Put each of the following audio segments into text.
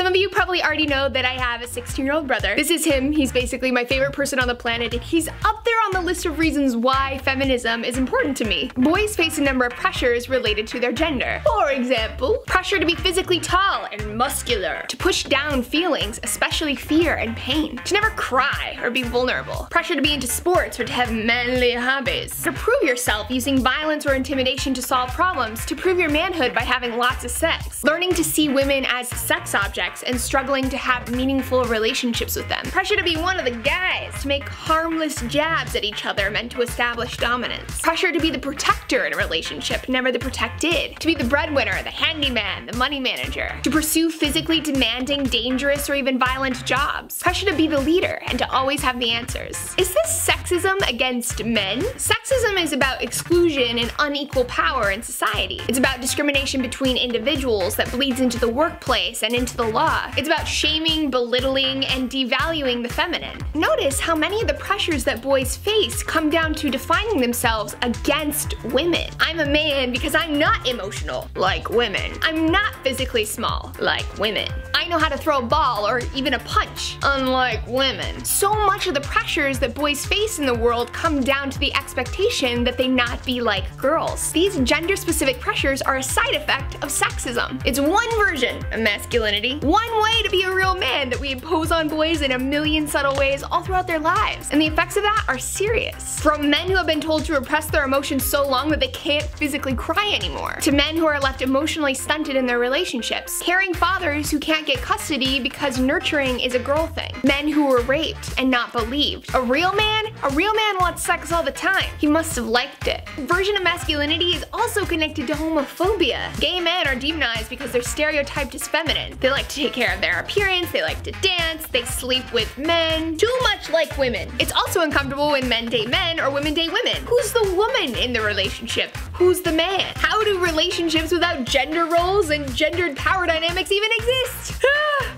of you probably already know that I have a 16-year-old brother. This is him. He's basically my favorite person on the planet, and he's up there on the list of reasons why feminism is important to me. Boys face a number of pressures related to their gender. For example, pressure to be physically tall and muscular, to push down feelings, especially fear and pain, to never cry or be vulnerable, pressure to be into sports or to have manly hobbies, to prove yourself using violence or intimidation to solve problems, to prove your manhood by having lots of sex, learning to see women as sex objects and struggling to have meaningful relationships with them, pressure to be one of the guys, to make harmless jabs at each other meant to establish dominance, pressure to be the protector in a relationship, never the protected, to be the breadwinner, the handyman, the money manager, to pursue physically demanding, dangerous, or even violent jobs, pressure to be the leader and to always have the answers. Is this sexism against men? Sexism is about exclusion and unequal power in society. It's about discrimination between individuals that bleeds into the workplace and into the law. It's about shaming, belittling, and devaluing the feminine. Notice how many of the pressures that boys face come down to defining themselves against women. I'm a man because I'm not emotional, like women. I'm not physically small, like women. I know how to throw a ball or even a punch, unlike women. So much of the pressures that boys face in the world come down to the expectation that they not be like girls. These gender-specific pressures are a side effect of sexism. It's one version of masculinity, one way to be a real man that we impose on boys in a million subtle ways all throughout their lives. And the effects of that are serious. From men who have been told to repress their emotions so long that they can't physically cry anymore, to men who are left emotionally stunted in their relationships, caring fathers who can't get custody because nurturing is a girl thing, men who were raped and not believed. A real man wants sex all the time. He must have liked it. Version of masculinity is also connected to homophobia. Gay men are demonized because they're stereotyped as feminine. They like to take care of their appearance, they like to dance, they sleep with men, too much like women. It's also uncomfortable when men date men or women date women. Who's the woman in the relationship? Who's the man? How do relationships without gender roles and gendered power dynamics even exist?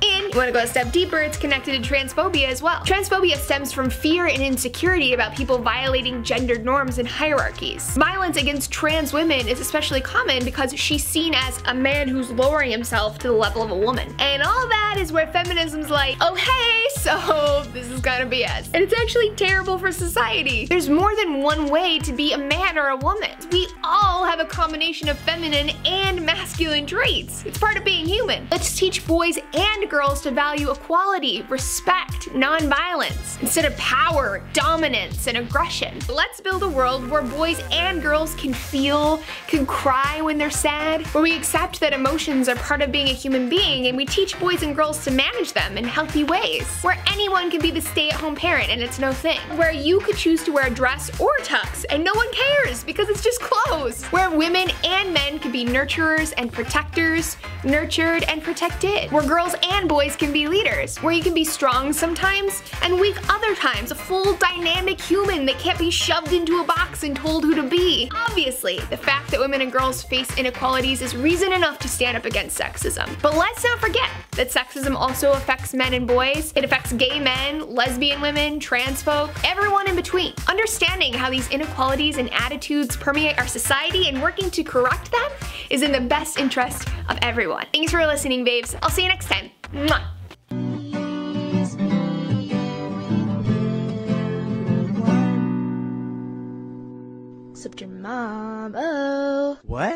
And you want to go a step deeper, it's connected to transphobia as well. Transphobia stems from fear and insecurity about people violating gendered norms and hierarchies. Violence against trans women is especially common because she's seen as a man who's lowering himself to the level of a woman. And all that is where feminism's like, oh hey, so this is kind of BS. And it's actually terrible for society. There's more than one way to be a man or a woman. We all have a combination of feminine and masculine traits. It's part of being human. Let's teach boys and girls to value equality, respect, non-violence, instead of power, dominance, and aggression. Let's build a world where boys and girls can feel, can cry when they're sad, where we accept that emotions are part of being a human being and we teach boys and girls to manage them in healthy ways, where anyone can be the stay-at-home parent and it's no thing, where you could choose to wear a dress or a tux and no one cares because it's just clothes, where women and men can be nurturers and protectors, nurtured and protected, where girls and boys can be leaders, where you can be strong sometimes and weak other times, a full dynamic human that can't be shoved into a box and told who to be. Obviously, the fact that women and girls face inequalities is reason enough to stand up against sexism. But let's not forget that sexism also affects men and boys. It affects gay men, lesbian women, trans folk, everyone in between. Understanding how these inequalities and attitudes permeate our society and working to correct them is in the best interest of everyone. Thanks for listening, babes. I'll see you next time. Mwah. Except your mom. Oh. What?